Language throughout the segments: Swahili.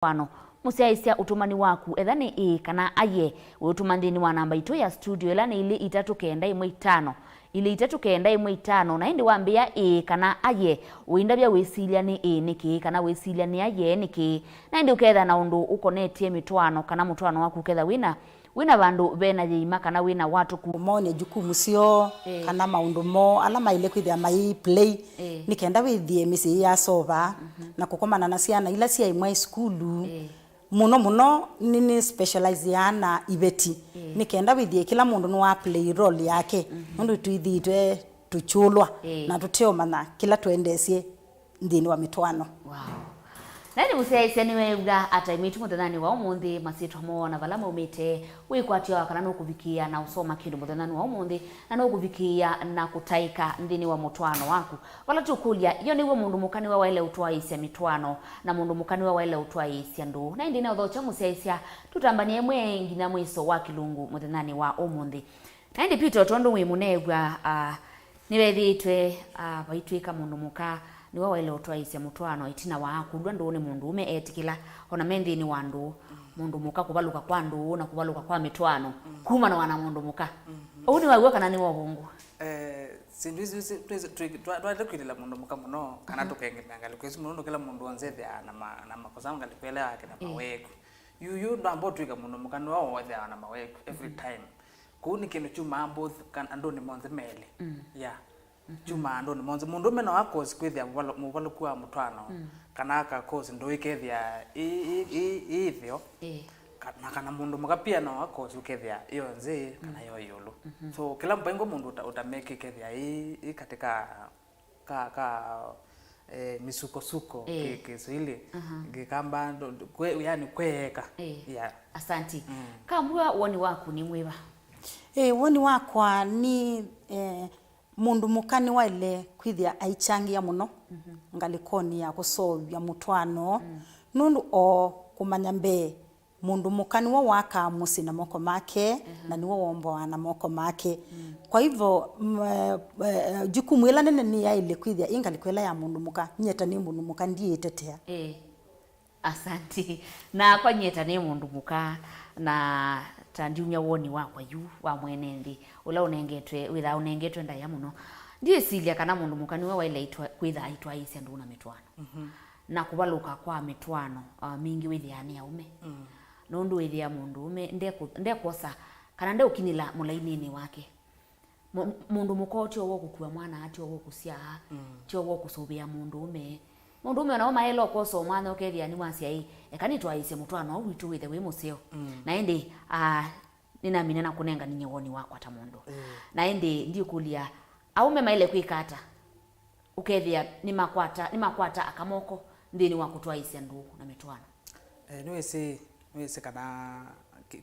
Mitwaano Matwaiisya utumani waku ethani kana aye utumandini wa namba itu ya studio elani ili 3915 ili 3915 na hindi wambia kana aye uindabya wisilia ni niki kana wisilia ni aye niki na hindi uketha na undu ukonetie mitwaano kana mutwaano waku uketha wina bandu bena yima kana wina watu kumone jukumu sio kana maundu mo ala maile kwithia mai play nikenda withie misi ya soba na kukomana na ciana ila cia imwe skulu muno nini specialize yana ibeti nikenda withie kila mundu no wa play role yake mundu tuithitwe tuchulwa na tuteo mana kila tuendesie ndini wa mitwaano. Wow. Nani Matwaiisya niwega ataimitu muthanani wa umuthi masitwa mona vala maumite wikwatia kana no kuvikia na usoma kindu muthanani wa umuthi na no kuvikia na kutaika ndini wa mutwaano waku vala tukulia iyo niwe mundu mukani wa waile Matwaiisya mitwaano na mundu mukani wa waile Matwaiisya Nduu na ndine uthocha Matwaiisya tutambanie mwengi na mwiso wa kilungu muthanani wa umuthi na ndi pito tondu mwi munegwa niwethitwe baitwika mundu muka niwe waile Matwaiisya mutwaano itina wa kudwa Nduu ni mundu ume etikila ona mendini wa Nduu mundu muka kubaluka kwa Nduu na kubaluka kwa mitwaano kuma na wana mundu muka uni wagwa kana ni wabungu sinduzi twatwatkwitila mundu muka muno kana tukengetangali kwesi mundu kila mundu onzethe na makosa ngalipele yake na maweku you ndo ambo twika mundu muka no wothe na maweku every time kuni kindu chuma ambo ando ni monze mele yeah chuma ando ni monze mundu mena wako sikwithia mubalu kwa mutwaano kana aka course ndo ikethia ithio kana mundu muka pia no wako ukethia iyo nze kana yo yulu so kila mpango mundu utameke kethia katika misuko kiswahili ngikamba yani kweka yeah. Asanti kambua woni waku ni mwiba woni wakwa ni mundu mukani waile kwithia aichangia muno ngalikoni ya kusovya mutwaano nundu o kumanya mbe mundu mukani wa waka musi na moko make na niwo wombo na moko make kwa hivyo jukumu ila nene ni ya ile kwithia ingalikwela ya mundu muka nyeta ni mundu muka ndiye tetea Asanti na kwa nyeta ni mundu muka na tandiunya woni wakwa yu wa mwenendi ula unengetwe witha unengetwe ndaya muno ndiye silia kana mundu mukani wa waile kwitha Matwaiisya Nduu na mitwaano na kubaluka kwa mitwaano mingi withiani ya ume nundu withia mundu ume ndekosa kana nde ukinila mulainini wake mundu mukoti owo gukua mwana ati owo kusia ti owo kusubia mundu ume ona maelo koso mwana okethia ni mwasia ekani Matwaiisya mutwaano au witu withe wi museo na ende nina minena kunenga ninye woni wakwa ta mundu na ende ndi kulia aume maile kwikata ukethia ni makwata akamoko ndini wa Matwaiisya Nduu na mitwaano niwese kana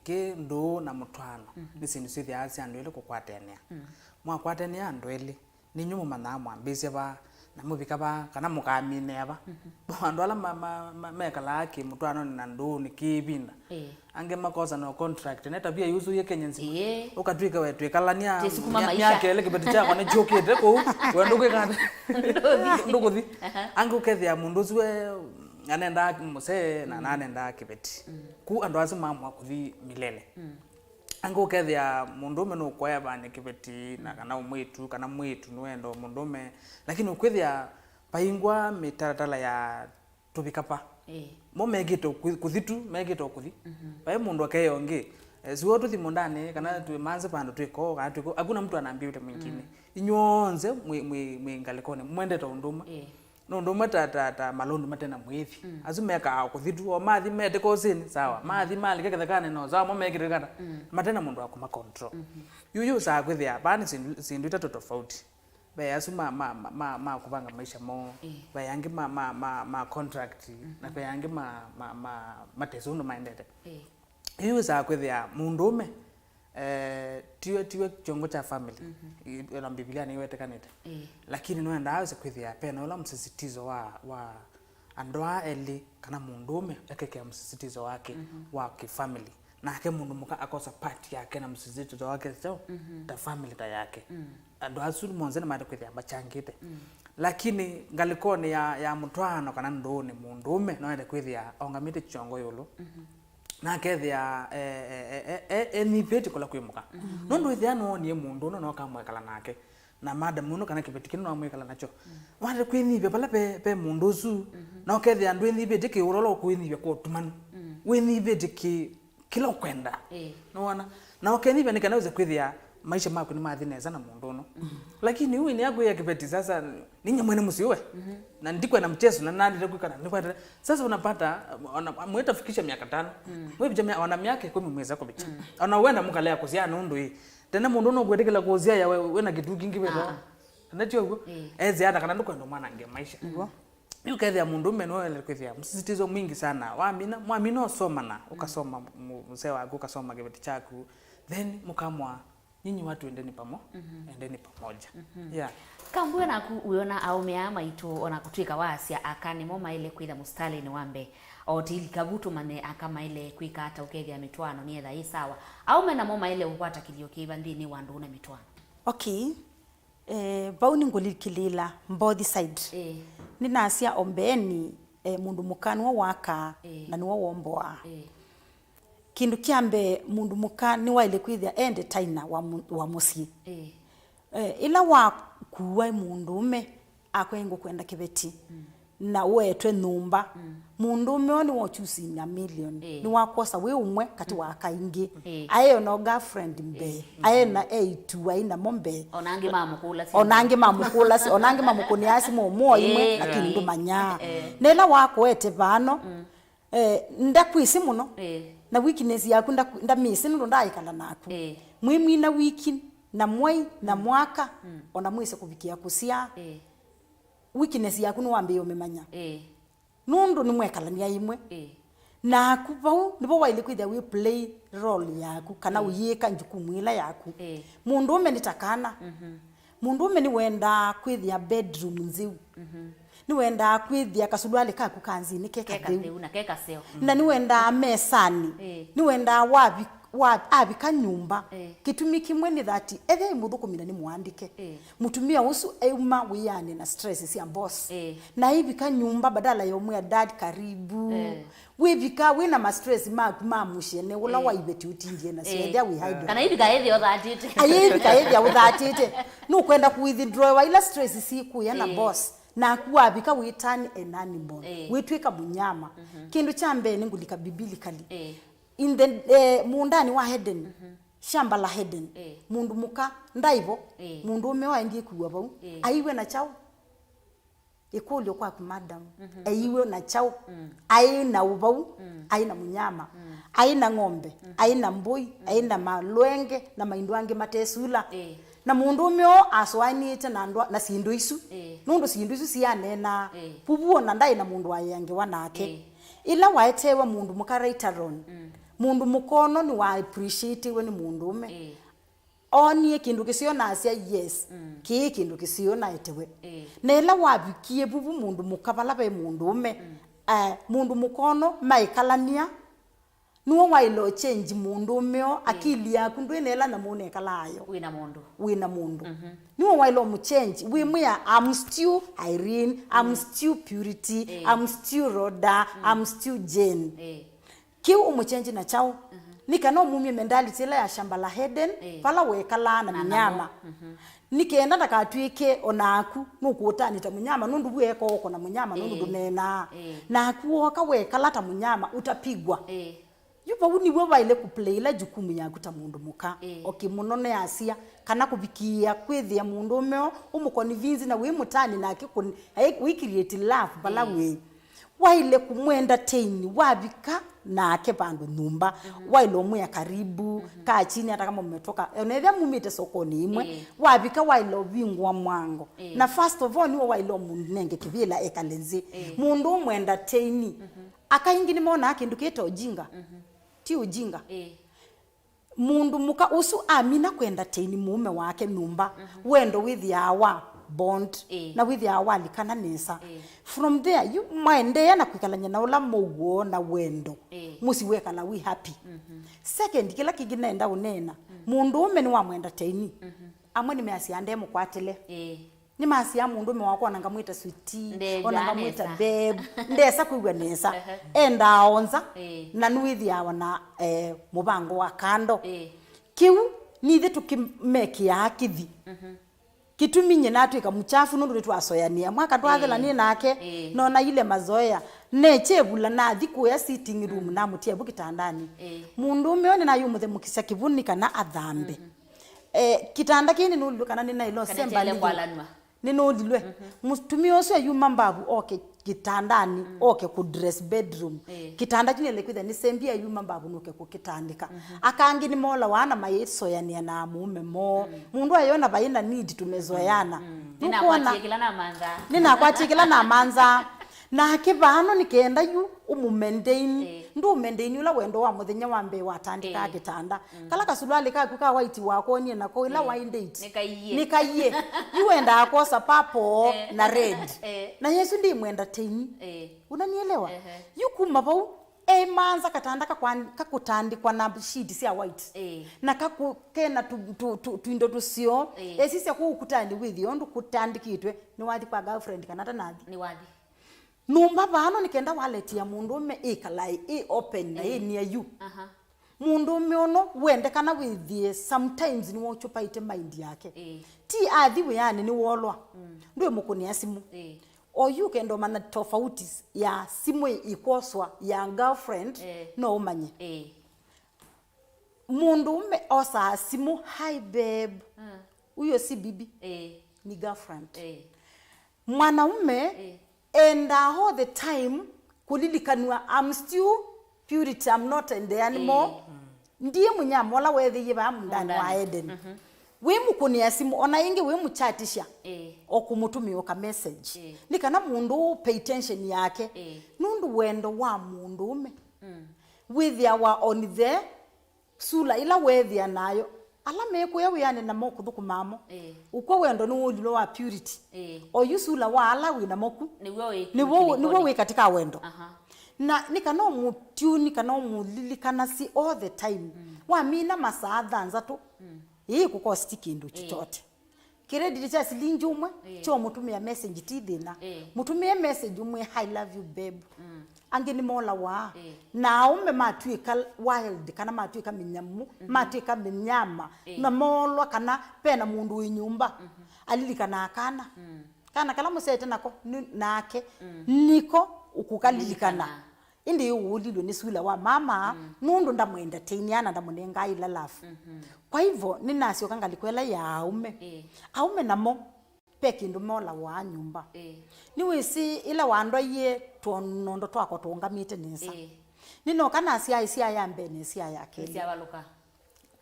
ke Nduu na mutwaano nisindu sithia asya ndwele kukwatenia mwakwatenia ndwele ni nyumu mana mwambise ba na mubika ba kana mukamine aba bandu ala mekala aki mutwaano na Nduu ni kibinda ange makosa no contract neta bia yuzu ye kenyenzi ukatwika wetu kalania yake ile kibeti chako ne jokete ko wendo kwekata nduguthi ange ukethia mundu zwe anenda muse na nanenda kibeti ku andu azima mwakuthi milele ange ukethia mundu meno kwaya bane kibeti na kana umwitu kana mwitu nwendo mundu me lakini ukwethia paingwa mitaratala ya tubikapa mo megito kuthitu megito kuthi pae mundu akeyonge siwo tuthi mundane kana tu manze pando twiko kana twiko hakuna mtu anaambia yule mwingine inyonze mwengalikone mwende to nduma no nduma ta malondu matena mwithi azumeka kuthitu o mathi mete ko sini sawa mathi mali kekethekane no sawa mo megire kata matena mundu akuma control yuyu sa kwithia bani sindu itatu tofauti bayasu ma kupanga maisha mo bayange ma contract na bayange mateso ndo maendete hiyo za kwethia mundu ume tiwe chongo cha family ila Biblia ni wetekanete lakini no enda aze kwethia pena ula msisitizo wa andoa eli kana mundu ume akeke msisitizo wake wa kifamily na ake mundu muka akosa part yake na msisitizo wake so ta family ta yake ando asulu monze na mate kwethia bachangite lakini ngalikoni ya Mitwaano kana Nduu ni mundume no ende kwithia ongamite chongo yulu na kethia ni peti kula kwimuka no ndu ithia no ni mundu no kamwekala nake na madam no kana kibeti no amwekala nacho wande kwinibia pala pe mundu su no kethia ndu inibia diki urolo kwinibia ko tumanu winibia diki kila kwenda no wana na okenibia ni kana uze kwithia maisha mako ni mathineza na mundu no lakini huyu ni yagu ya kibeti sasa ninyi mwene musiwe na ndikwe na mchezo na nandi ndikwe kana ndikwe sasa unapata mweta fikisha miaka 5 wewe jamii ona miaka 10 mwezi wako bicha ona wenda mukalea kuzia nundu hii tena mundu no gwedekela kuzia ya wewe na kitu kingi beto ndacho huko eze hata kana ndikwe ndo maana nge maisha hiyo kazi ya mundu meno ile kwithia msisitizo mwingi sana waamina mwamino soma na ukasoma mzee wako ukasoma kibeti chako then mukamwa nyinyi watu endeni pamoja yeah kambwe na kuona aume ama itu ona kutwika wasia akani moma ile kwitha mustali ni wambe otili kabutu mane akama ile kwika hata ukethia Mitwaano ni etha isawa aume na moma ile ukwata kilio kiba ndini wandu na Mitwaano okay bauni ngulikilila both side ninasia ombeni mundu mukanu waka na niwo womboa kindu kiambe mundu mukani wa ile kwithia ende taina wa musi ila wa kuwa mundume akwengo kwenda kibeti na wetwe numba mundume oni wo choose na million ni wakosa we umwe kati wa kaingi ayo no girlfriend mbe ayo na A2 aina mombe onange mamukula si onange mamukuniasi mo imwe lakini ndumanya nela wako ete bano ndakwisi muno na weakness yaku ndamisi ndo ndaikala naku mwimi na wiki na mwai na mwaka ona mwise kubikia kusia weakness yaku no wambe yomemanya nundu ni mwekala ni imwe na kubau nibo waile kwithia we play role yaku kana uyika njukumwila yaku mundu umenitakana mundu umeni wenda kwithia bedroom nziu ni wenda kwithia kasudwale kaku kanzini kekadeu na keka seo na ni wenda mesani ni wenda wabi abika nyumba kitumi kimwe ni thati ethe muthukumina ni muandike mutumia usu euma wiyane na stress cia boss na ibika nyumba badala ya umwe dad karibu wibika wina ma stress mamushene ula waibeti utinje na cia we hide kana ibika ethi othatite ayibika ethi othatite no kwenda ku withdraw wa ila stress siku ya na boss na kuwabika witani enani bon witwika munyama kindu cha mbene ngulika biblically in the mundani wa Eden shamba la Eden mundu muka ndaivo mundu umewa ngi kuwa bau aiwe na chao ikulio kwa madam aiwe na chao aina ubau aina munyama aina ng'ombe aina mbui aina malwenge na mainduange matesula na mundu umeo aswanite na ndwa na sindu isu nundu sindu isu sianena pubuo na ndai na mundu ayange wanake ila waetewa mundu mukaraitaron mundu mukono ni wa appreciate we ni mundu ume oni kindu kisio na asia yes kindu kisio na etewe nela wabikie bubu mundu mukabala be mundu ume mundu mukono maikalania nuo wailo change mundu umeo akili yaku ndwenela na mune kalayo wina mundu nuo wailo mu change we mya I'm still Irene I'm still Purity I'm still Rhoda I'm still Jane kiu umuchange na chao nikano mumye mentality la ya shamba la Eden pala wekala na mnyama nikenda ndakatwike onaku nukutani ta munyama nundu bweko oko na munyama nundu dunena na kuoka wekala ta munyama utapigwa yupa uni wewe ile kuplay la jukumu yaku ta mundu muka okimunone asia kana kubikia kwithia mundu meo umuconvince na we mutani na akikuni we create love bala we waile kumwenda teni wabika na ake bandu numba wailo mwe karibu ka chini hata kama mmetoka unaweza mumite sokoni imwe wabika wailo bingwa mwango na first of all ni wailo munenge kivila ekalenzi mundu mwenda teni akaingini mona ake nduketa ujinga ti ujinga mundu muka usu amina kwenda teni mume wake numba wendo with yawa bond na with yawa likana nesa from there you mind ya na kwikalanya na ula mugo na wendo musi weka la we happy second kila kiginaenda unena mundu ume ni wa mwenda teni amwe ni measi ande mukwatile ni masi ya mundu mwako na ngamwita sweetie ona ngamwita babe ndesa kuigwa nesa enda onza na nuithia wana mubango wa kando kiu nithi tukimeki ya kithi kituminye natwika muchafu nundu nitwasoyania mwaka twathela ni nake nona ile mazoea nechebula na thiku ya sitting room na mutia bukitandani mundu umeone na yumuthe mukisha kivuni kana athambe kitanda kini nulu kana nina ilo semba ni nolilwe mustumio so yuma mbabu kitandani ku dress bedroom kitanda kine lekwitha ni sembia yuma mbabu nuke ku kitandika akangi ni mola wana mayesoyania na mume mo mundu ayona bayina need tumezoyana nina kwatikila na manza na kibano nikenda yu umumendeini ndu umendeini ula wendo wa muthenya wa mbe watandika kitanda kala kasulwali ka white wako ni nako ila wine date nikaiye yu wenda akosa papo na red na Yesu ndi mwenda teni unanielewa yukuma bau manza katanda kakutandikwa na sheet sia white na kakukena tuindo tusio sisi ku kutandi with you ndu kutandikitwe ni wathi kwa girlfriend kanata nathi ni wathi numba bano nikenda wallet ya mundu me ikalai open na near you mundu me ono wende kana with sometimes ni wochupa ite mind yake ti athi we yani ni wolwa ndio mukuni asimu o you kendo mana tofauti ya simu ikoswa ya girlfriend no umanye mundu me osa simu hi babe uyo si bibi ni girlfriend mwanaume and all the time kulilikanwa I'm still purity, I'm not in there anymore ndiye munyamola wethe yiba mundani wa Eden we mukunia simu ona inge we muchatisha okumutumia ka message nikana mundu pay attention yake nundu wendo wa mundu ume with our on the sula ila wethia nayo ala meko ya wiyane na moku thuku mamo uko wendo ni ulilo wa purity o yusula wa ala wina moku ni wo katika wendo na nikano mutuni kana mulilikana si all the time wa mina masaadha nzatu kuko sticky ndu chochote credit cha silingi umwe cho mutumia message tidina mutumia message umwe I love you babe angeni mola wa na ume matwika wild kana matwika minyamu matwika minyama na molwa kana pena mundu inyumba alilikana akana kana kala musete nako nake niko ukukalilikana indi ulilo nisula wa mama nundu ndamwenda teniana ndamunenga ila lafu kwa hivyo ninasio kanga likwela ya aume namo peki ndo mola wa nyumba niwisi ila wando ye tonondo twako tungamite nesa nino kana sia ya mbene sia yake sia baluka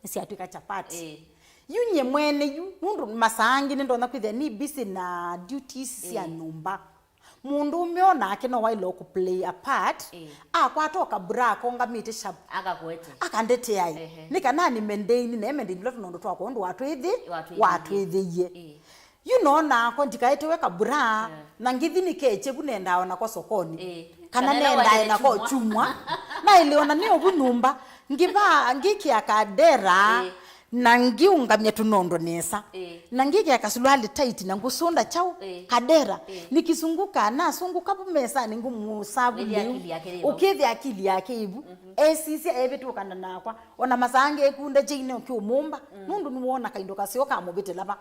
sia twika chapati yunye mwene yu mundu masangi ndo nakwithia ni busy na duties sia nyumba mundu umeona akino wailo ku play a part akwatoka bra kongamite shap akakwete akandete yai nikanani mendeini na emendi lotu nondo twako ndo watu ye you know na ko ndikaite weka bra na ngithi nikeche kunenda ona ko sokoni kana nenda na ko chumwa na iliona ni obunumba ngiba ngiki akadera na ngiungamye tunondo nesa na ngiki akasulwali tight na ngusunda chau kadera nikizunguka na sunguka bumesa ningumusabu ukithi akili yake ibu sisi ebetu kanda nakwa ona masange ekunda jine ukiumumba nundu nuona kaindo kasio kamubite laba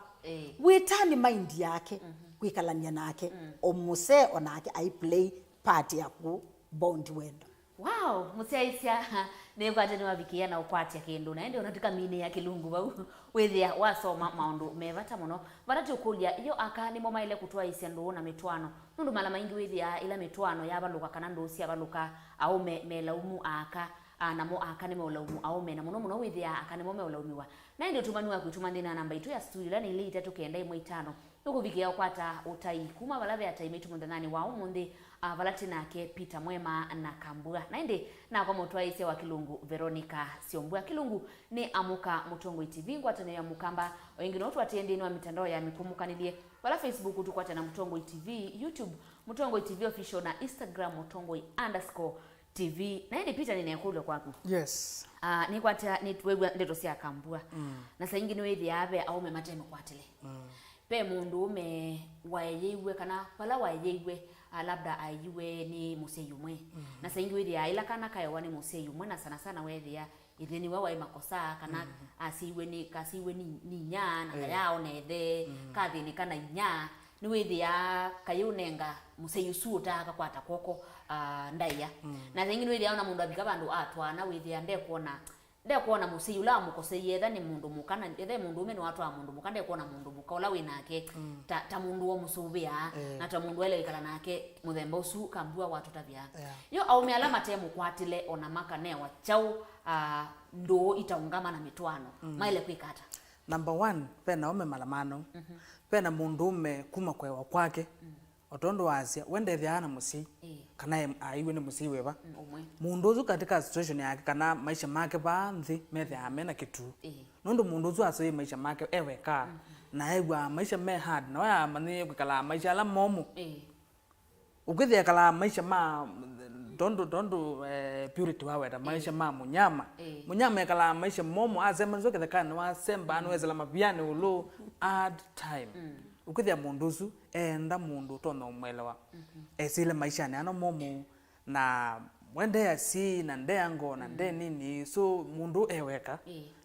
witani mind yake kwikalania nake omuse onake I play part ya ku bond wendo wow Matwaiisya nekwate ni wabikia na ukwati akindu na ende unatika mine ya kilungu bau wethia wasoma maundu mevata muno barati ukulia iyo aka Nimo Matwaiisya Nduu na Mitwaano nundu mala maingi wethia ila Mitwaano yabaluka kana ndu cia baluka au melaumu aka namo aka ni melaumu au mena muno wethia aka Nimo melaumiwa na ende tumaniwa kutumandina namba itu ya studio la ni ile 395 nukubikia ukwata utai kuma balave ataimetu mundangani wa umundi valati nake Peter Mwema na Kambua na ende na kwa Matwaiisya wa Kilungu Veronica Siombua Kilungu ni amuka Mutongo TV ngwatane ya mukamba wengine watu atende wa mitandao ya mikumukanile wala Facebook tukwata na Mutongo TV YouTube Mutongo TV official na Instagram Mutongo_TV na ende Peter ninekule kwako yes ni kwata ni wewe ndeto sia Kambua na saa nyingine wewe abe au memateme kwatele pe mundu me wayewe kana pala wayewe labda ayue ni museyumwe na saingi wethi ila kana kayo ni museyumwe na sana wethi ithini wawa makosa kana asiwe ni nya na kayao nethe kathini kana inya ni wethi ya kayunenga museyusuta akakwata koko ndaiya na saingi wethi ya na mundu abika bandu atwana wethi ya ndekuona museyu la mukoseye etha ni mundu mukana ethe mundu ume ni watu wa mundu mukanda ndekuona mundu mukaula winake ta mundu wo musubia na ta mundu ele ikala nake muthemba usu kambua watu tabia yo au me alama temu kwatile ona maka ne wa chau ndo itaungama na mitwano maile kwikata. Number 1 pena ome malamano pena mundu ume kuma kwewa kwake otondo wazia wende thiana musi kana aiwe ni musi weba mundu uzu katika situation yake kana maisha make ba nthi methe amena kitu nondo mundu uzu asoye maisha make eweka na egwa maisha me hard na ya mani kala maisha la momu ukithia kala maisha ma dondo purity wawe da maisha ma munyama kala maisha momu azema zoke the kana wa semba anweza la mabiane ulo hard time ukithia mundu uzu enda mundu tono mwelewa esile maisha ni ano momu na wende ya si na ndeango na nde nini so mundu eweka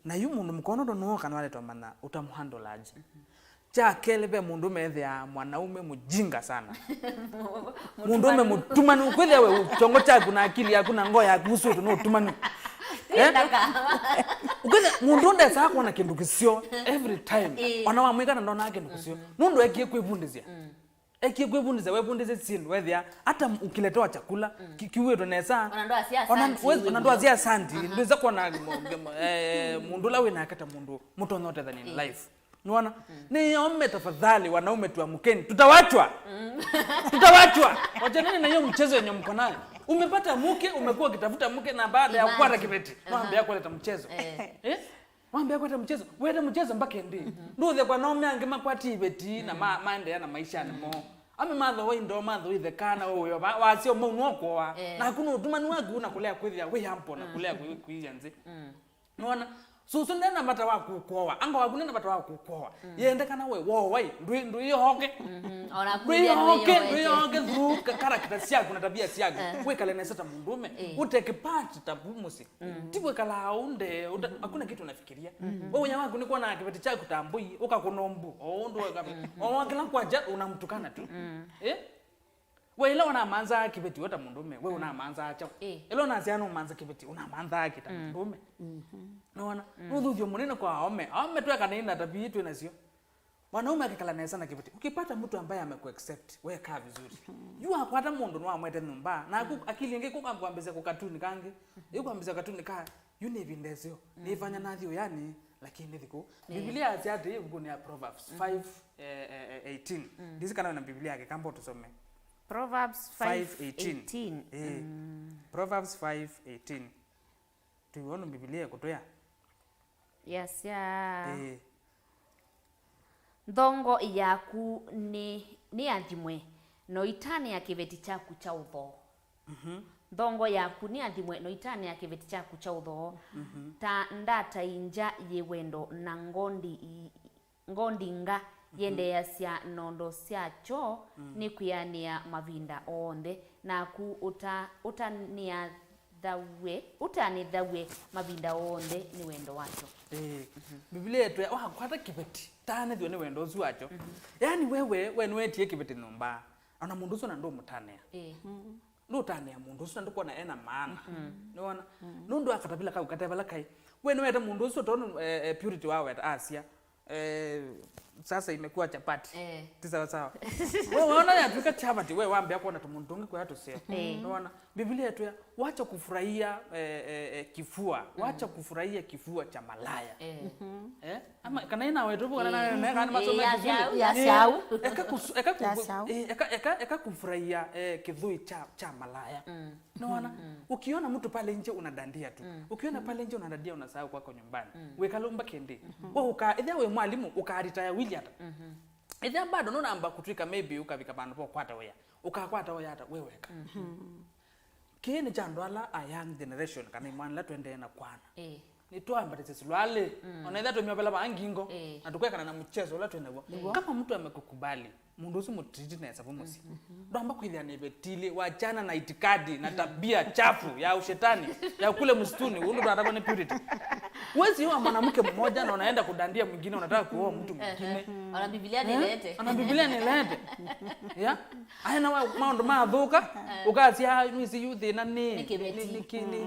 na yu mundu mkono ndo nuo kanwale tomana utamuhandle aje cha kelebe mundu methia mwanaume mujinga sana mundu me mutumanu kwithia we chongo chaku na akili yaku na ngoya yaku usu no utumanu ukithia mundu ndesa kuona kindu kisio every time ona wa mwika ndona yake kindu kisio mundu ekie kwebundizia webundize sindu wethia hata ukiletewa chakula kiwe donesa onandoa sia santi ndiza kuona mundu la wina akata mundu mutonyote than in life nuona ni ome tafadhali wanaume tuamkeni tutawachwa wacha nini na hiyo mchezo yenye mko nayo umepata mke umekuwa kitafuta mke na baada ya kupata kibeti mwambie kuleta mchezo mwambie kuleta mchezo wewe mchezo mpaka ndi nduze kwa naume angema kwa tibeti na maende na maisha ni mo ame madho we ndo madho with the kana wewe wasio munoko wa na hakuna utumani wako unakulea kwithia we hampo na kulea kuianze nuona susu ndena mata wa kukoa anga wakunena mata wa kukoa yende kana we wo wai ndu hiyo hoke ona kuja ndio hoke through character siaku na tabia siaku we kale na sata mundume uteke part tabumusi tibwe kala unde hakuna kitu unafikiria wewe nyama kuni kwa na kibeti chako tambui ukakunombu ndo wakila kwaja unamtukana tu we ilo na manza kibeti wata mundume we una manza acha ilo na ziano manza kibeti una manza akita mundume naona nudhu munene kwa ome tu kanina tabia tu nasio wanaume akikala na sana kibeti ukipata mtu ambaye amekuaccept we kaa vizuri yu apata mundu no amwete nyumba na akili yenge kukwambeza ku katuni kange yukwambeza katuni ka you need indezio nifanya nathio yani lakini ndiko Biblia asiate yuko ni Proverbs 5:18 ndizi kana na Biblia yake kambo tusome Proverbs 5:18 Proverbs 5:18 tuone Biblia kutoya yes ya ndongo yaku ni anthimwe no itani ya kiveti chaku cha utho ndongo yaku ni anthimwe no itani ya kiveti chaku cha utho ta ndata inja yewendo na ngondinga yende ya sia nondo sia cho ni kuyania mavinda onde na ku utania dawe mavinda onde ni wendo wacho Biblia yetu kwata kibeti tane dio ni wendo zu wacho yani wewe wetie kibeti nomba ana mundu zo na ndo mutania ndo tania mundu zo ndo kona ena maana unaona ndo akatabila ka ukatabala kai wewe weta mundu zo tono purity wawe asia sasa imekuwa chapati tisa sawa wewe unaona yapika chapati wewe waambia kwa na tumuntungi kwa hatu sio unaona Biblia yetu ya wacha kufurahia kifua wacha kufurahia kifua cha malaya ama kana ina wetu kana na kana masomo yasau eka kufurahia kidhui cha malaya unaona ukiona mtu pale nje unadandia tu ukiona pale nje unadandia unasahau kwako nyumbani wekalomba kende wewe idha wewe mwalimu ukaritaya wili hata idha bado nona amba kutwika maybe ukavika bantu po kwata weya ukakwata weya hata wewe weka kini chandwala a young generation kana imani la twende na kwana ni tuambatise silwale onaitha tumia pela bangingo na tukwekana na mchezo ula twenawo kama mtu amekukubali mundu usi mutriti na sababu musi ndamba kwithia nebetile wachana na itikadi na tabia chafu ya ushetani ya kule msituni undu tunataka ni purity wezi yua mwanamke mmoja na unaenda kudandia mwingine unataka kuoa mtu mwingine ana Biblia nilete ya aina maundu mathuka ukasia misi yuthi na ni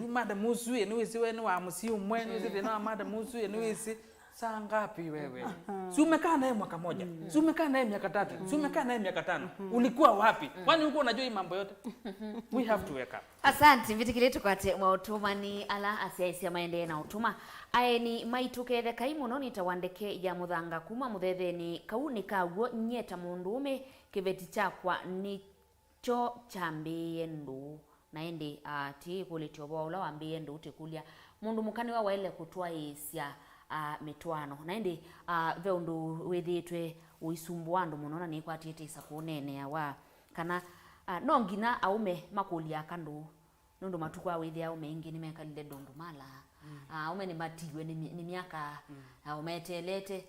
madam musu ni wisi we ni wa musi umwe ni wisi na madam musu ni wisi saa ngapi wewe? Si umekaa naye mwaka moja, si umekaa naye miaka 3, si umekaa naye miaka 5. Ulikuwa wapi? Kwani ulikuwa unajua hii mambo yote? We have to wake up. Asante vitikiletu kwate mwautuma ni ala asiaisia maende na utuma. Ae ni maitukethe kaimuno ni tawandeke ya muthanga kuma muthethe ni kauni kaguo nyeta mundume kiveti chakwa ni cho chambiye Nduu. Naende ti kulitio bola wambiye Nduu tikulia mundu mukani wa waile kutwaisya Mitwaano naende ve undu withitwe uisumbuwa andu muno na ni kwatite isakunene ya wa kana no ngina aume makulia kandu nundu matuko awithia aume ingi nimekalile ndundu mala aume ni matigwe ni miaka umetelete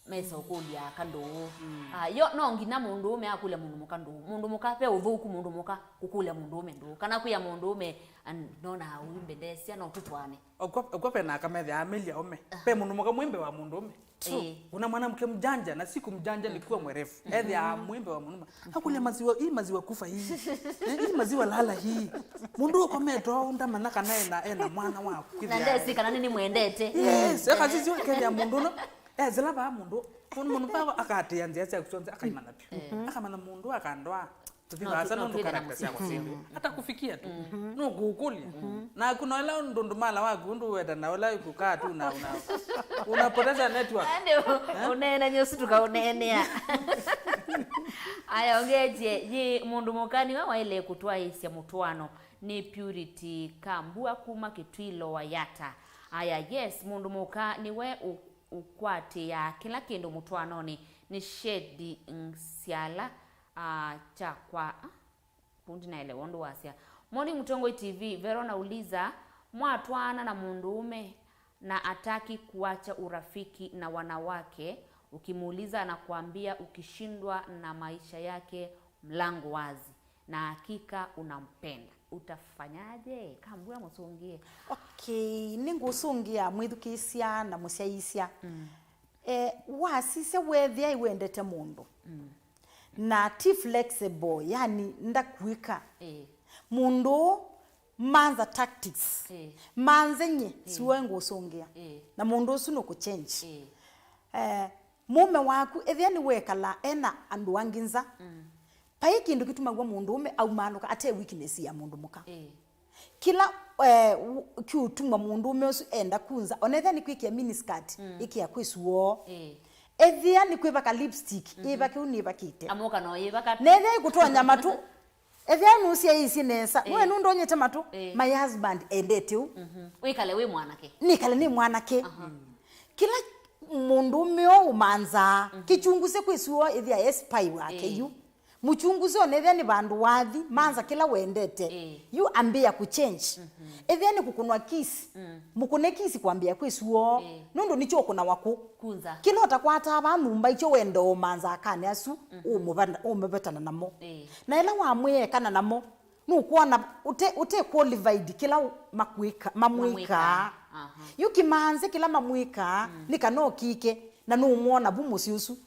mesa ukulia kandu yo no ngina mundu ume akule mundu mukandu mundu mukape uthuku mundu muka kukulia mundu ume ndu kana kuya mundu ume nona uimbe ndesia no tutwane okwape na kamethe amelia ume pe mundu muka mwimbe wa mundu ume una mwanamke mjanja na siku mjanja likuwa mwerefu ethi mwimbe wa mundu akule maziwa hii maziwa kufa hii hii maziwa lala hii mundu ukometwa unda manaka naye na mwana wako na ndesi kana nini mwendete yes akazizi wake ya mundu no zela ba mundu pa akati yanzi yase kusonza akaimana pio akamana mundu akandwa tuvibaza ndo karakter yako sindi hata kufikia tu no kukulia na kuna wala ndundumala wako ndu weda na wala kukaa tu na unapoteza network ndio unena nyosi tukaonenea aya ongeje ye mundu mukani wa ile kutwaisya Mitwaano ni Purity Kambua kuma Kitwilo Wayata aya yes mundu muka niwe ukwati ya kila kindu Mitwaano ni shedi nsiala chakwa pundi na ile wondo wasia Moni Mtongo TV Verona uliza mwatwana na mundu ume na ataki kuacha urafiki na wanawake ukimuuliza anakuambia ukishindwa na maisha yake mlango wazi na hakika unampenda utafanyaje Kambua musungie okay ningusungia mwithukisia na musiaisya wasise wethia iwendete mundu na ti flexible yani ndakwika mundu manza tactics manzenye siwe ngusungia na mundu usu no kuchange mume waku ethia ni wekala ena andu wanginza pai kindu kitumagwa mundu ume au manuka ate weakness ya mundu muka kila kiutuma mundu ume usu enda kunza onetha ni kwikia miniskirt ikia kwisuo ethia ni kwibaka lipstick ibaki unibakite amoka no ibaka nethe kutonya matu ethia nusia isi nesa we nundo nyete matu my husband endete wikale we mwanake nikale ni mwanake kila mundu meo umanza kichunguse kwisuo ethia espy wake yu muchunguzi onethia ni bandu wathi manza kila wendete yu ambia kuchange ethia ni kukunwa kisi mukune kisi kwambia kwisuo nundu nicho kuna waku kunza kila utakwata abantu mba icho wendo manza akane asu umebetana namo na ila wamwe kana namo nukuona ute qualified kila mamwika yuki manze kila mamwika nikano kike na nuumuona bumusiusu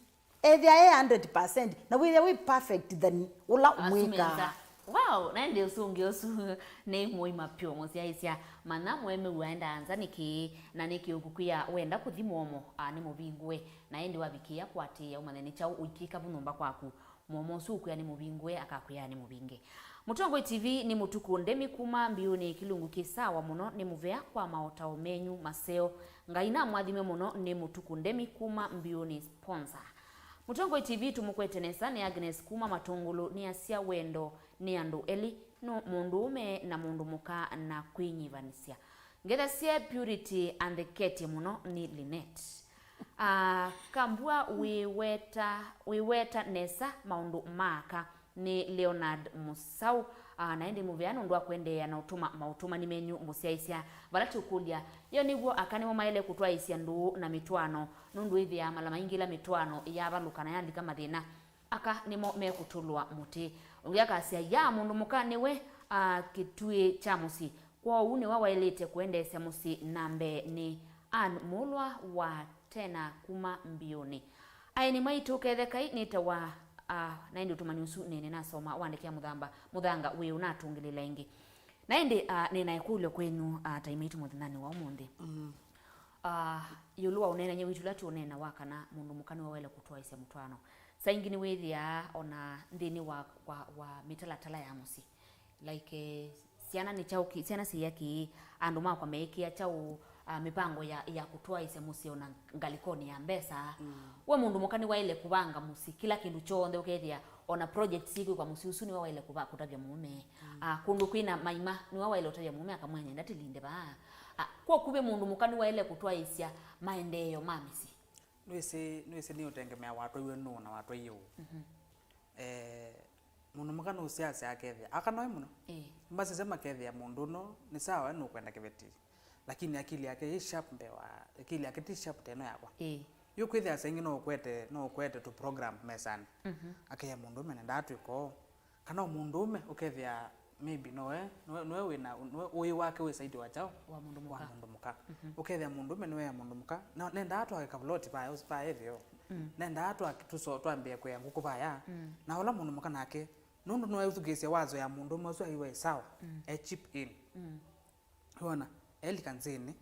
ethia 100% na we perfect than ula mwika wow nende usungi usu ne moi mapyo musiaisya mana mweme uenda anza niki ukukuya wenda kuthimomo ni mubingwe na ende wabikia kwati ya umanene cha ukika bunumba kwaku momo suku ya ni mubingwe akakuya ni mubinge Mtongo TV ni mutuku ndemi kuma mbiuni kilungu kisawa muno ni muvea kwa maotao menyu maseo ngaina mwathime muno ni mutuku ndemi kuma mbiuni sponsor Mtongo TV tumukwetenesa ni Agnes kuma matungulu ni asia wendo ni andu eli no mundu ume na mundu muka na kwinyivanisia ngethasia Purity and the Keti muno ni Linet Kambua wiweta nesa maundu maka ni Leonard Musau na indi muviano ndo akwendea na utuma ni menyu musiaisia balati ukulia yo niguo akaniwo maele kutwaisya nduu na mitwano nundu ithi ya mala maingila mitwano yabalukana yandika mathina aka nimo mekutulwa muti ungiyakasia ya mundu mukani we kitue cha musi kwa une wawailete kuendesya musi nambe ni mulwa wa tena kuma mbioni aini maitu kethekai nitawa na indi utumanyusu nene nasoma wandikia muthanga we unatungilila ingi na indi ninaekulyo kwenu taimitu muthinani wa umundi yulua unena nyewitu lati unena wakana mundu mukani wawele kutwaisya mutwano saingi ni withia ona ndini wa mitalatala ya musi like siana ni chauki siana siyaki andu makwa meikia chau mipango ya kutwaisya musi ona ngalikoni ya mbesa we mundu mukani waile kubanga musi kila kindu chonde ukethia ona project siku kwa musi usuni waile kutavya mume kundu kwina maima ni waile utavya mume akamwenya ndatilinde ba kwa kube mundu mukani waile kutwaisya maendeleo mamisi nwese ni utengemea watu iwe no na watu iyo mundu mukani usiasa akethia akanoe muno mbasi sema kethia mundu no ni sawa no kwenda kiveti lakini akili yake sharp mbewa akili yake ti sharp teno yakwa yo kwithia sengi no kwete to program mesani akaya mundu mena ndatu iko kana mundu ume ukethia maybe noe wina uyi wake we saidi wachao wa mundu muka ukethia mundu ume noe mundu muka na nenda atu akavloti pa uspa hivyo nenda atu akituso twambie kwa nguku baya na wala mundu muka nake nundu noe uthugisia wazo ya mundu ume so iwe sawa chip in unaona eli kanzini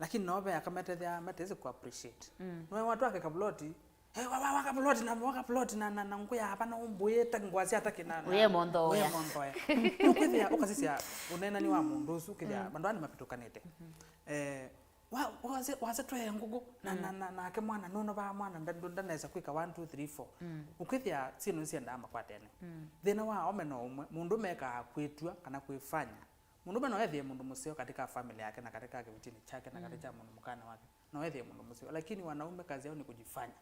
lakini nobe akametethia matezi ku appreciate noe watu akavloti waka plot na nguya hapa na umbuye ngwasi hata kina we mondoya ukithia ukasisia unena ni wa mundu usu kithia bandwani mapitukanite waze twe ngugu na ke mwana nono ba mwana ndaneza kwika 1 2 3 4 ukithia sino sienda kwa tene thina wa omeno umwe mundu meka kwitwa kana kwifanya mundu meno ethie mundu musio katika family yake na katika kivitini chake na katika mundu mukana wake na ethie mundu musio lakini wanaume kazi yao ni kujifanya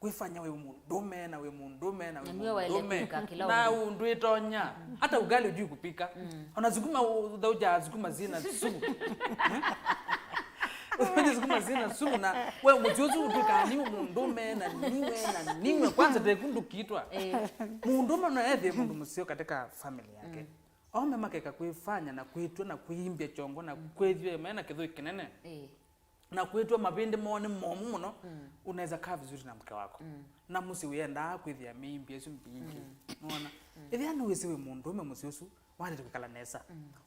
kuifanya we mundume na we mundume na we mundume na unduitonya hata ugali ujui kupika unazukuma udauja zukuma zina sumu unafanya zukuma zina sumu na we mjozu upika ni mundume na niwe kwanza tekundu kitwa mundume na ethie mundu musio katika family yake ome makeka kuifanya na kuitwa na kuimbia chongo na kwethwe maana kithu kinene na kuitwa mabindi mone momu muno unaweza kaa vizuri na mke wako na musi uenda kwithia mimbi esu mpingi unaona ithia no wisiwe mundu ume musiusu wale tukala nesa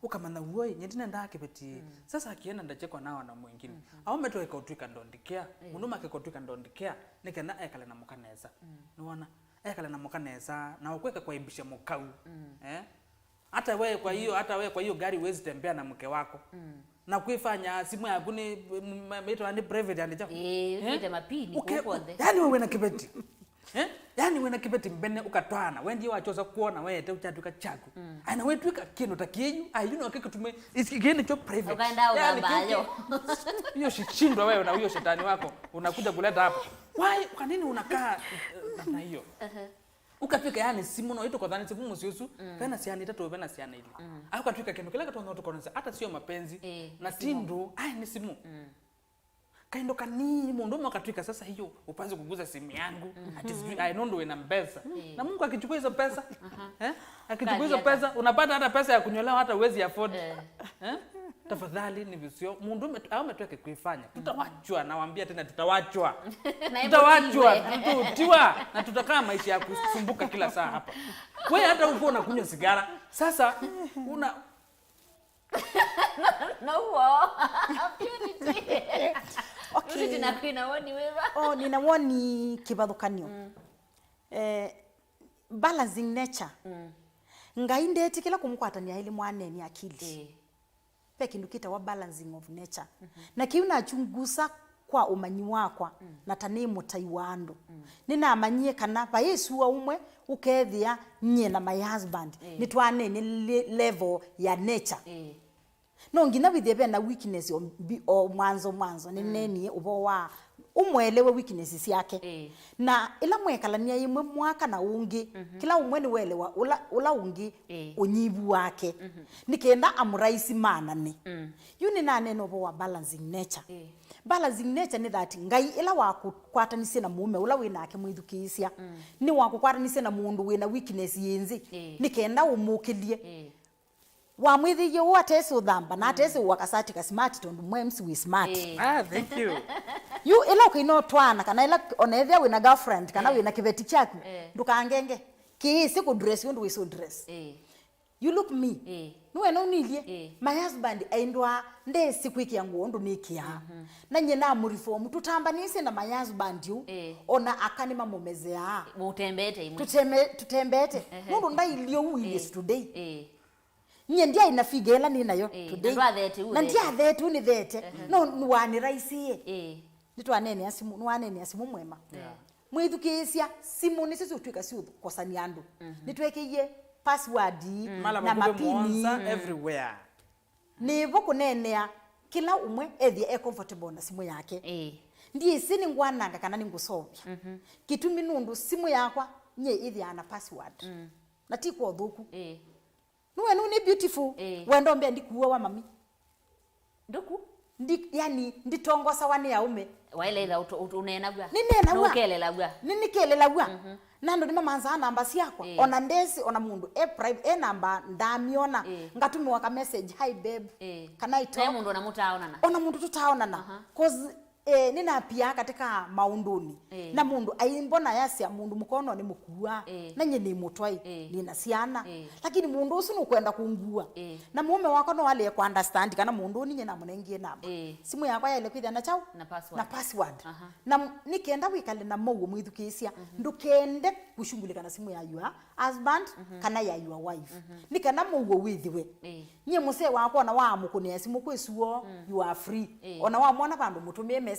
ukamana uoi nyendina ndake beti sasa akienda ndachekwa nao na mwingine au metoweka utwika ndondikea mundu makeka utwika ndondikea nikena ekale na mukanesa unaona ekale na mukanesa na ukweka kwa ibisha mukau hata wewe kwa hiyo gari huwezi tembea na mke wako na kuifanya simu yako ni Mitwaano private and chako ndio mapini kukonde yani wewe na kibeti yani wewe na kibeti mbene ukatwana wewe ndio wachoza kuona wewe te uchatuka chako ana wewe twika kino takienyu ayuno keke tume isikigeni cho private ukaenda unabayo hiyo shishindwa wewe na huyo shetani wako unakuja kuleta hapa why kwa nini unakaa na hiyo ukafika yani simu no ito kwa dhani simu musiusu kana siani tatu bena siani ile akatwika kino kila kitu ndo tukonza hata sio mapenzi na tindu ni simu kaindo kanini mundu mwakatwika sasa hiyo upanze kuguza simu yangu ati sijui nondo wena mbesa na Mungu akichukua hizo pesa akichukua hizo pesa unapata hata pesa ya kunyolewa hata uwezi afford tafadhali ni visio mundu umetweke kuifanya tutawachwa nawaambia tena tutawachwa tututiwa na tutakaa maisha ya kusumbuka kila saa hapa wewe hata uko unakunywa sigara sasa una no okay ninakuinawoni wewe ninawoni kibathukanio balancing nature ngai ndeti kila kumukwatania ili mwaneni akili pe kindu kita wa balancing of nature na kiuna chungusa kwa umanyi wakwa na tani mutai wandu nina amanyie kana pa Yesu wa umwe ukethia nye na my husband nitwane ni level ya nature no ngina withebe na weakness o mwanzo ni neni ubo wa umwelewe weaknesses yake na ila mwekalania imwe mwaka na ungi kila umwe ni welewa ula ungi unyibu wake nikenda amuraisi mana ni yuni na neno bo wa balancing nature balancing nature ni that ngai ila wakukwatanise na mume ula winake mwithukisya ni wakukwatanise na mundu wina weakness yinzi nikenda umukilie wa mwithi yo atese uthamba na atese wakasati ka smart tondu mwemsi we smart thank you you ila ukino twana kana ila onethia wina girlfriend kana wina kibeti chaku ndukangenge ki siku dress you we so dress you look me no eno nilie my husband aindwa nde siku iki yangu ndo nikia na nyena mu reform tutambanise na my husband you ona akani mamomezea utembete imwe tutembete ndo ndailio uile today nye ndia inafigela ni nayo today na ndia thetu ni thete no nuani raisi nitwanene asimu nuanene asimu mwema mwithukisya simu ni sisi utwika si kosani andu nitwekiye password na mapini everywhere ni boku nenea kila umwe ethie comfortable na simu yake ndiye sini ngwananga kana ningusovya kitumi nundu simu yakwa nye ithia na password na tiko thuku nuwe ni beautiful wendo mbia ndikuwa wa mami nduku yani nditongosa wane ya ume waile unena bwa ninena kelela bwa ninikelela bwa nando ndima manza namba siako ona ndesi ona mundu private namba ndamiona ngatumi waka message hi babe kana ito mundu ona mundu tutaonana cause nina pia katika maunduni na mundu aimbona yasia mundu mukono ni mukua na nye ni mutwai nina siana lakini mundu usu nukwenda kungua na mume wako no wale ku understand kana mundu ni nyena munengie namba simu yako ya ile kwithia na chau na password na nikenda wikale na mogo mwithukisya ndukende kushungulika na simu ya your husband kana ya your wife nikana mogo withiwe nye muse wako na wa mukunia simu kwesuo you are free ona wa mwana bandu mutumie message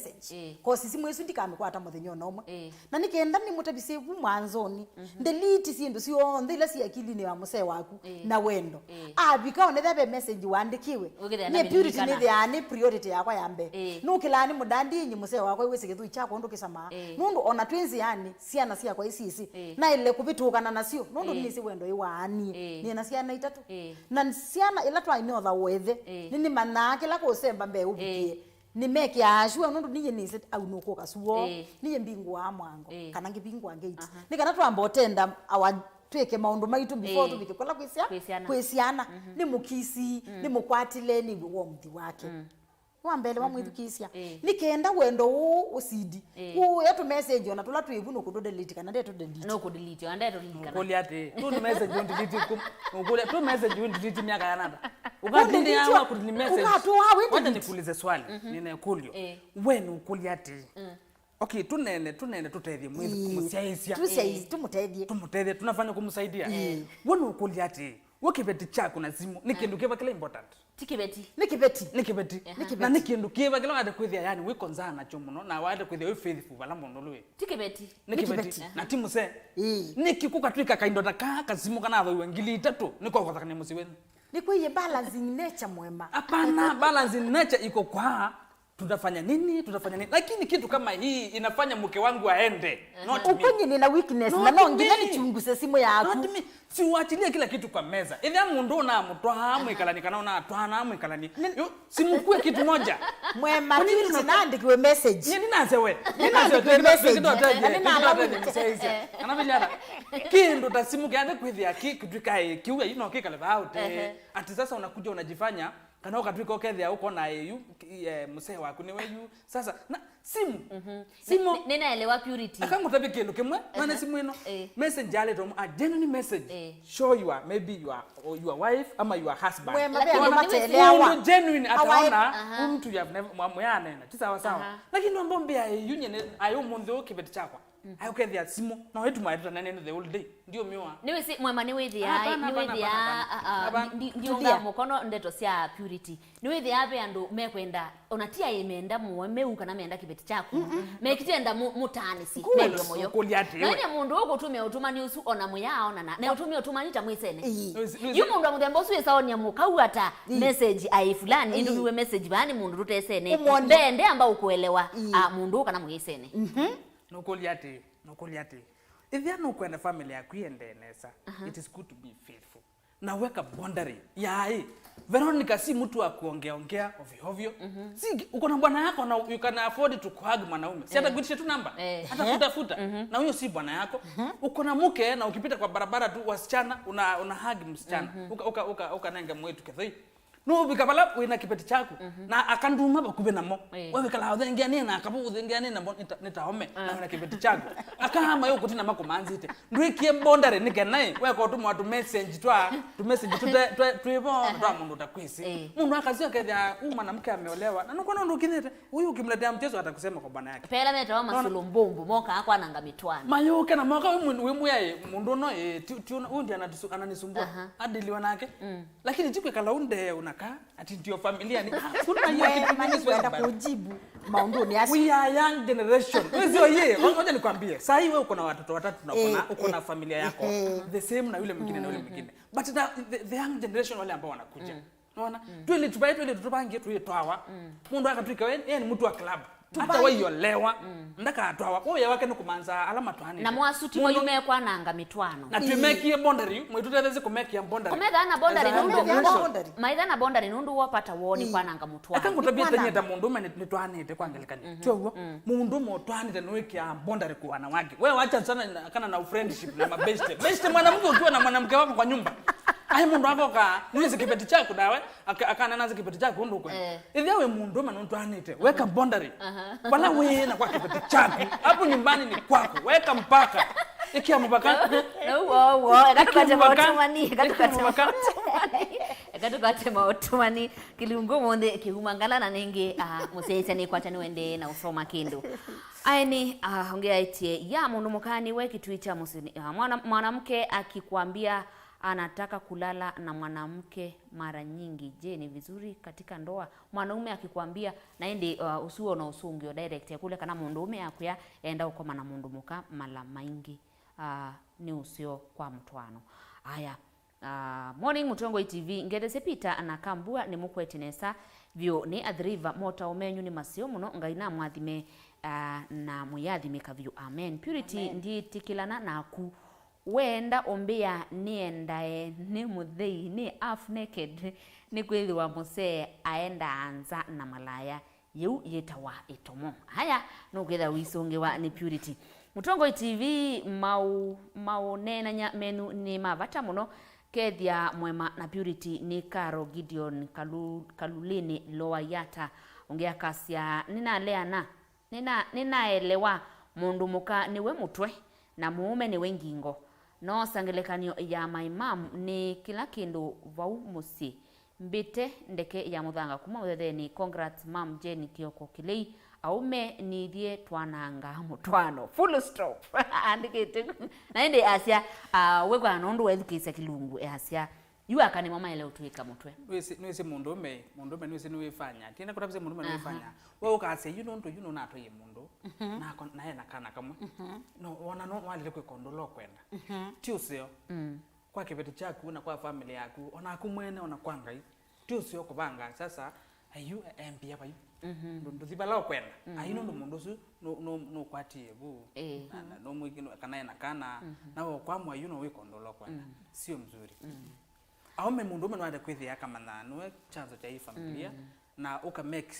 cause simu yesu ndikamikwata muthenyo nomwe na nikenda ni mutabise ku mwanzoni delete sindu sio ndila si akili ni wa muse waku na wendo abika one that message wandikiwe ni purity ni the ni priority yakwa yambe nukilani mudandi nyi muse wako wese kithu chako ndo kisama nundu ona twins yani siana sia kwa isisi na ile kubitukana nasio nundu ni si wendo iwani ni na siana itatu na siana ila twa ino tha wethe nini manake la kusemba mbe ubikie ni meke ashua nundu niye nise au nuko kasuo niye mbingu wa mwango kana ngibingu wa gate nikana twambotenda awatweke maundu maitu before tubike kola kwesiana ni mukisi ni mukwatile ni wo mthi wake wambele wa mwithukisya nikenda wendo usidi yetu message ona tula twivu no kudelete kana ndeto delete no kudelete anda to delete kana kuliate tu no message on delete ukule tu message on delete miaka yanada ukatinde yawa kudili message wanda nikuulize swali ninakulio wenu ukuliate okay tunene tutethie mwithi kumsiaisia tumutethie tunafanya kumsaidia wenu ukuliate wakibeti chako na simu nikindu kiba kile important nikibeti na nikindu kiba kile wade kwithia yani we konzana nacho muno na wade kwithia we faithful bala muno lwe nikibeti na timu se nikikuka twika kaindo taka simu kana tho wengili 3 niko kwathakane musi wenu nikwiye balancing nature mwema hapana balancing nature iko kwa tutafanya nini lakini kitu kama hii inafanya mke wangu aende ukonye nina weakness na nongina nichunguse simu yako not me si uachilie kila kitu kwa meza ile mundu na mtwa mwikalani kana na twana mwikalani simu kwa kitu moja mwema kitu naandikiwe message nini nazewe ana bilyara kindu tasimu kiande kwithia kitu kai kiwe ino kikale out ati sasa unakuja unajifanya kana ukatwika okethia uko na yu muse waku ni weyu sasa na simu ninaelewa purity akangu kindu kimwe na simu ino message ale to a genuine message show you are maybe your wife ama your husband matelewa genuine ataona mtu you have never mwamuyana na sawa lakini ndo mbia yunye ayo mundho kibeti chakwa ayo kethia simu na wetu maita nene the whole day ndio miwa niwe si mwema niwe thia ndio nga mukono ndeto cia purity niwe thia be andu mekwenda onatia yemenda muwe meuka na menda kibeti chako mekitenda mutani si ndio moyo nani mundu ugutumia utumani usu ona muyao na utumia utumani ta mwisene yu mundu amuthemba usu esaonia mukau ata message ai fulani ndio niwe message bani mundu rutesene ndende amba ukuelewa mundu kana mwisene nokuliate if you no kwenda family yako iendenesa it is good to be faithful na weka boundary yai Veronica si mtu wa kuongea ovyo si uko na bwana yako na you can afford to hug mwanaume si hata kuitisha tu namba hata futa na huyo si bwana yako uko na mke na ukipita kwa barabara tu wasichana una hug msichana uka nanga mwetu kethoi no bikabala wina kipeti chako na akanduma bakube namo wewe kala uthengiane na akabu uthengiane na nitahome na wina kipeti chako akahama yo kutina mako manzite ndwikie bondare nikenai wewe ko tu mwatu message tuibo twa mundu takwisi mundu akazio kethia mwanamke ameolewa na nuko ndo kinete huyu ukimletea mchezo atakusema kwa bwana yake pela meta wa masulumbumbu moka akwa nanga Mitwaano mayoke na moka wewe muyaye mundu no undi ananisumbua adiliwa nake lakini tikwe kala unde ati ndio familia ni kuna hiyo kitu kwenda kujibu maundoni asi we are young generation wewe yeye ngoja nikwambie sasa hivi wewe uko na watoto watatu na uko na familia yako the same na yule mwingine na yule mwingine but the young generation wale ambao wanakuja unaona twende tubangie tuitwawa mundu akatwika wewe ni mtu wa club hata wewe yolewa ndaka atwawa wewe wake nukumanza alama twani na mwasuti mo yume kwa nanga Mitwaano na tumekie boundary mwetu tetheze kumekia boundary kumeza na boundary nundu maitha na boundary nundu wapata woni kwa nanga Mitwaano akangutabia tanyeta mundu nitwanite kwangelikani tyo mundu motwanite nwekia boundary kwa wanawake wewe acha sana kana na friendship na mabeste mwanamke ukiwa na mwanamke wako kwa nyumba ai mundu akoka niweze kipeti chako dawe akana nazo kipeti chako ndo kwa hivi wewe mundu manotwanite weka boundary bala wewe na kwa kipeti chako hapo nyumbani ni kwako weka mpaka ikia mpaka gatukate mautumani kilungu monde kihumangala na nenge musese ni kwatani wende na usoma kindu aini ongea itie ya mundu mukani we kitwicha musini mwanamke akikwambia anataka kulala na mwanamke mara nyingi. Je, ni vizuri katika ndoa mwanaume akikwambia naende usuo na usungio direct ya kule kana mundume akuya enda uko na mundu muka mala maingi ni usio kwa Mitwaano. Aya morning Mutongo TV ngede sepita anakambua ni mukwetinesa vyo ni adriva mota umenyu ni masio muno ngaina mwathime na muyathime kavyo amen. Purity ndi tikilana na ku wenda ombea niendae ni muthei ni half naked ni kwithiwa muse aenda anza na malaya yu yetawa itomo. Haya no kwitha wisongewa ni Purity. Mutongo TV maunenanya menu ni mavata muno kethia mwema na Purity ni Karo Gideon Kalulini Loayata ongea kasia ninaelewa mundu muka niwe mutwe na muume ni wengingo no sangelekanio ya my mom ni kila kindu vau musi mbite ndeke ya muthanga kuma wetheni congrats mom Jenny Kioko Kilei aume ni thie twananga Mitwaano full stop andikite naende asia wegwa nondu wethukisa kilungu asia yu akani mama ile utuika mutwe wese mundume niwese niwefanya tina kutapise mundume niwefanya wewe ukase you know na to ye mundu na yena kana kamwe no wana no wale kwe kondolo kwenda tiusio kwa kibeti chako na kwa family yako ona kumwene ona kwanga tiusio kubanga sasa ayu MP hapa ndo zibala kwenda ayino ndo mundu su no kwatie bu no mwingine kana yena kana nawo kwamwa you know we kondolo kwenda sio mzuri aume mundu mwana kwithia kama na no chanzo cha hii familia na uka make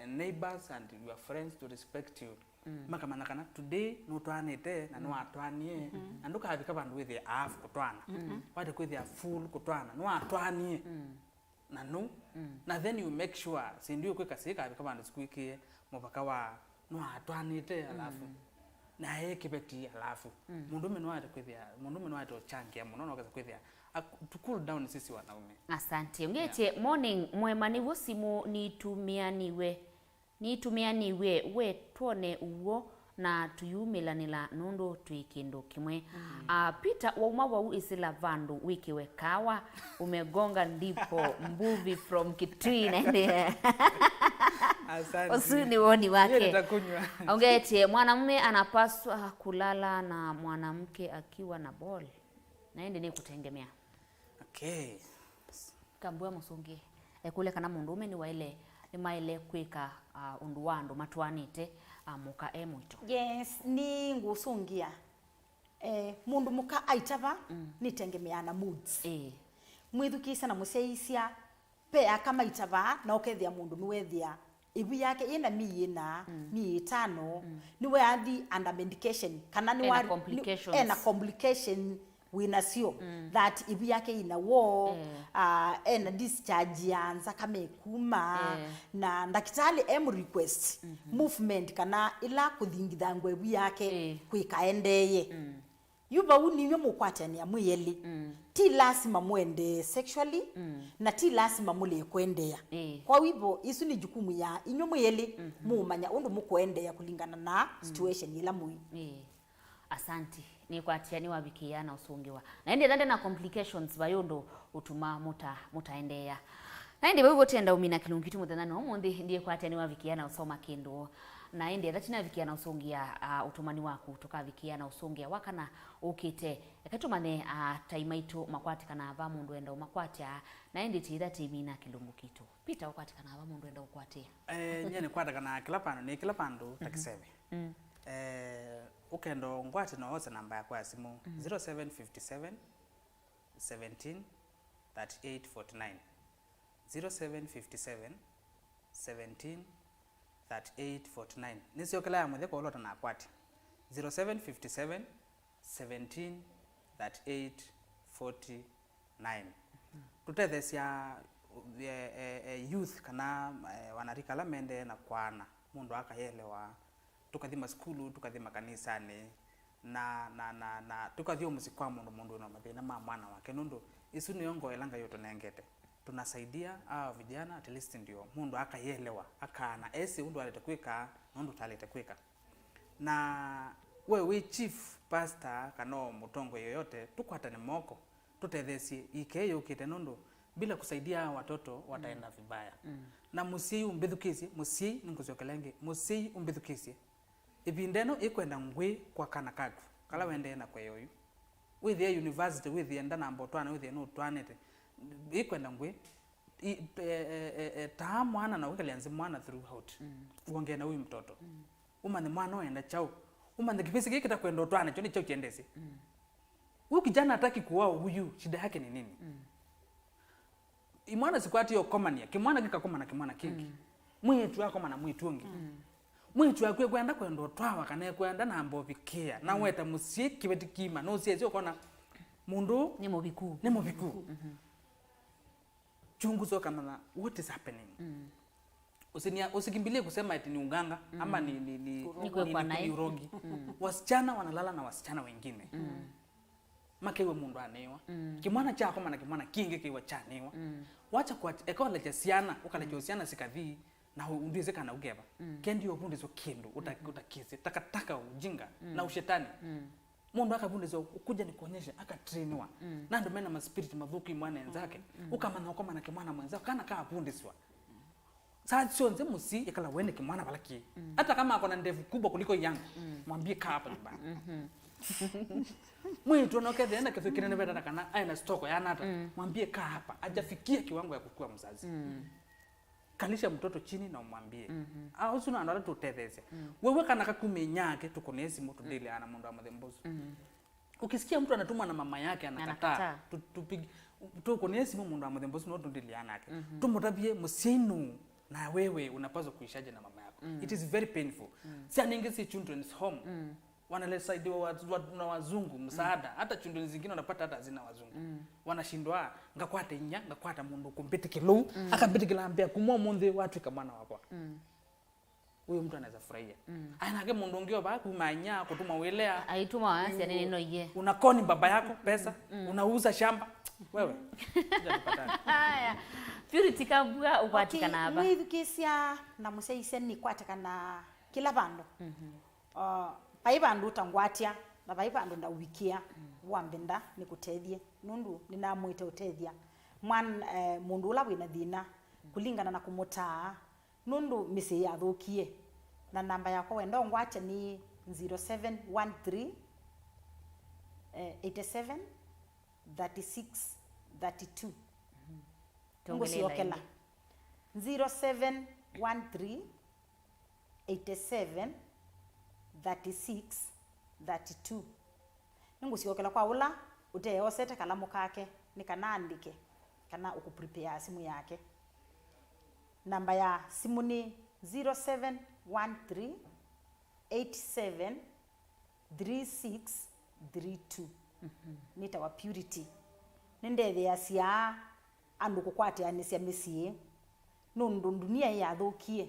neighbors and your friends to respect you maka manakana today no twanite na no atwanie and uka habika bandu withia half kutwana wade kwithia full kutwana no atwanie na no na then you make sure sindio kweka sika habika bandu sikuikie mubaka wa no atwanite alafu na yeye kibeti alafu mundu mwana kwithia mundu mwana changia muno no kaza kwithia to cool down sisi wanaume. Asante. Ngete morning mwema ni simu nitumianiwe we tuone uo na tuyumilanila nundu twikindu kimwe. Peter wauma wau isila vandu wiki wekawa umegonga ndipo mbuvi from Kitui nende usuni woni wake. Ongetie mwanamume anapaswa kulala na mwanamke akiwa na ball. Naende ni kutengemea. Okay. Kambua musungi ekule kana mundu ume ni waile ni maile kwika undu wandu matwanite muka mwito. Yes, ni ngusungia mundu muka aitava nitengemeana moods. Mwithukisa na museisya pea kama itava na ukethia mundu nuwethia ibu yake ina miina miitano niwe athi under medication kana ni wa complication winasio that ibu yake ina wo ena discharge yanza kama ekuma na ndakitali request movement kana ila kuthingitha ngwe ibu yake kwikaendeye yuba uniwe mukwatania muyeli ti lazima muende sexually na ti lazima mule kwendea kwa hivyo isu ni jukumu ya inyo muyeli mumanya undu mukwendea kulingana na situation ila mui. Asanti ni kwatiani wabikiana usungiwa na ende thande na complications bayondo utuma mutaendea na ende babo tenda umina kilungitu muthanani omundi ndiye kwatiani wabikiana usoma kindu na ende datina vikiana usungia utumani waku tukavikiana usungia wakana ukite ekatumane taimaitu makwati kana ava mundu enda umakwatia na ende tira timina kilungu kitu Peter ukwati kana ava mundu enda ukwatia nyene kwata kana kilapano ni kilapando takisebe ukendo ngwati no hoza namba ya kwa simu 0757 17 38 49 0757 17 38 49 nisio kala ya mwede kwa ulota na akwati 0757 17 38 49 tutethesya youth kana wanarika la mende na kwana mundu akayelewa tukathima skulu tukathima kanisani na tukathio musikwa mundu na mathina ma mwana wake nundu isu ni ongo elanga yoto nengete tunasaidia vijana at least ndio mundu akayelewa akana esi undu alete kwika nundu talete kwika na we chief pastor kano mutongo yoyote tukwata ni moko tutethesi ikeyo kite nundu bila kusaidia watoto wataenda vibaya na musi umbithukisi musi ninguzokelenge musi umbithukisi ibindeno ikwenda ngwe kwa kana kaku kala wende na kwa yoyu with the university with the ndana mbotwana with the no twanete ikwenda ngwe ta mwana na wekalianze mwana throughout uongea na huyu mtoto umane mwana oenda chao umane kipisi kiki takwenda twana choni chao kiendese huyu kijana hataki kuoa huyu shida yake ni nini imwana sikwati yo komania kimwana kikakoma na kimwana kingi mwitu yako mana mwitu ngi mwitu yakwe kwenda kwenda twawa kana kwenda na mbovikia na weta musiki wetikima no siezi ukona mundu ni mubiku chunguzo kama what is happening usikimbilie kusema eti ni unganga ama ni urogi wasichana wanalala na wasichana wengine makewe mundu anewa kimwana chako mana kimwana kingi kiwa chanewa wacha kwa ekola cha siana ukaleja siana sikathi na undize kana ugeva kendi yobundizo kindu utakise takataka ujinga na ushetani mundu akabundizo ukuja nikuonyesha akatrainwa na ndio mena ma spirit mavuki mwana enzake ukamana ukoma na kimwana mwenzako kana kaa bundiswa sasa nze musi ikala wende kimwana balaki hata kama akona ndevu kubwa kuliko yangu mwambie kaa hapa nyumbani mwitu nokethe enda kitu kinene beta kana aina stoko ya nata mwambie kaa hapa ajafikia kiwango ya kukua mzazi kalisha mtoto chini na umwambie au suna andala tutetheze wewe kana kakumenyake tukonezi mtu dile ana mundu amathembozo ukisikia mtu anatumwa na mama yake anakataa tupige tukonezi mundu amathembozo no tudile anake tumutabie musinu na wewe unapaswa kuishaje na mama yako it is very painful si aningezi children's home wanalesaidiwa na wazungu msaada hata children zingine wanapata hata hazina wazungu wanashindwa ngakwata inya ngakwata mundu kumpitikilo akapitikila ambia kumwa munde watu kama mwana wako huyo mtu anaweza furahia anake mundu ngio ba kumanya kutuma welea aituma wansi nini no ye unakoni baba yako pesa unauza shamba wewe haya purity kambua upatikana hapa mwithukisia na museise ni kwatakana kila bando paipa ndu tangwatia na paipa ndu ndawikia wambenda nikutethie nundu ninamwite utethia mundu ula wina thina kulingana na kumutaa nundu misi yathukie na namba yakwa wenda ngwatia ni 0713 87 36 32 ngusiokela 0713 87 36 32 ngusiokela kwa ula uteyosete kalamu kake nikanaandike kana ukuprepare simu yake. Namba ya simu ni 0713 87 36 32 nita wa Purity nindethe yasia andu kukwatianisya misie nundu dunia yathukie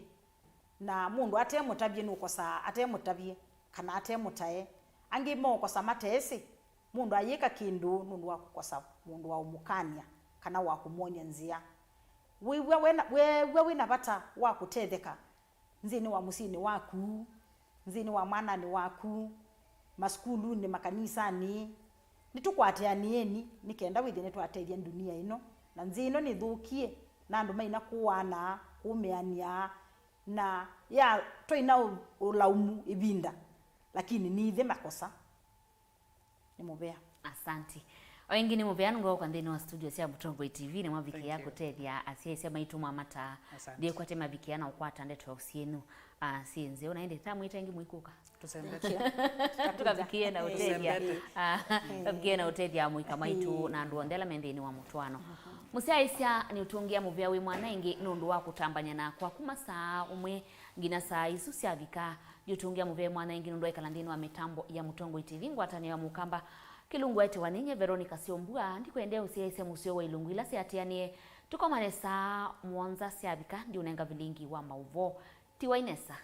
na mundu atemutabie nukosa atemutabie kana atemutae angi mokosa matesi mundu ayika kindu nundu wa kukosa mundu wa umukania kana wa kumonya nzia wewe wina bata wa kutetheka nzini wa musini waku nzini wa mwanani waku maskulu ni makanisa ni nitukwatianieni nikenda withine twatethia dunia ino na nzino ni thukie na andu maina kuwana kumeania na ya toina ulaumu ibinda lakini ni ithe makosa ni mubea. Asanti. Oingi ni mubea ngo kwa ndini wa studio cia Mutongo TV ni mwabiki yako tethia asiaisia maitu mamata ndiye kwate mabiki yana ukwata ndeto usienu sienze unaende tamu itengi mwikuka tusembete tukabikie na utethia tukabikie na utethia mwika maitu na nduondela mendeni wa Mitwaano musiaisia ni utungia mubea wi mwana ingi nundu wa kutambanya na kwa kuma saa umwe ngina saa isu siavika yutungia mubea mwana ingi nundu ikalandini wa mitambo ya Mutongo TV ngwatani wa mukamba kilungu ete waninye Veronica Siombua ndikwendea usiaisia musio wa ilungu ila siatianie tuko manesa mwanza siavika ndi unenga vilingi wa mauvo tiwainesa.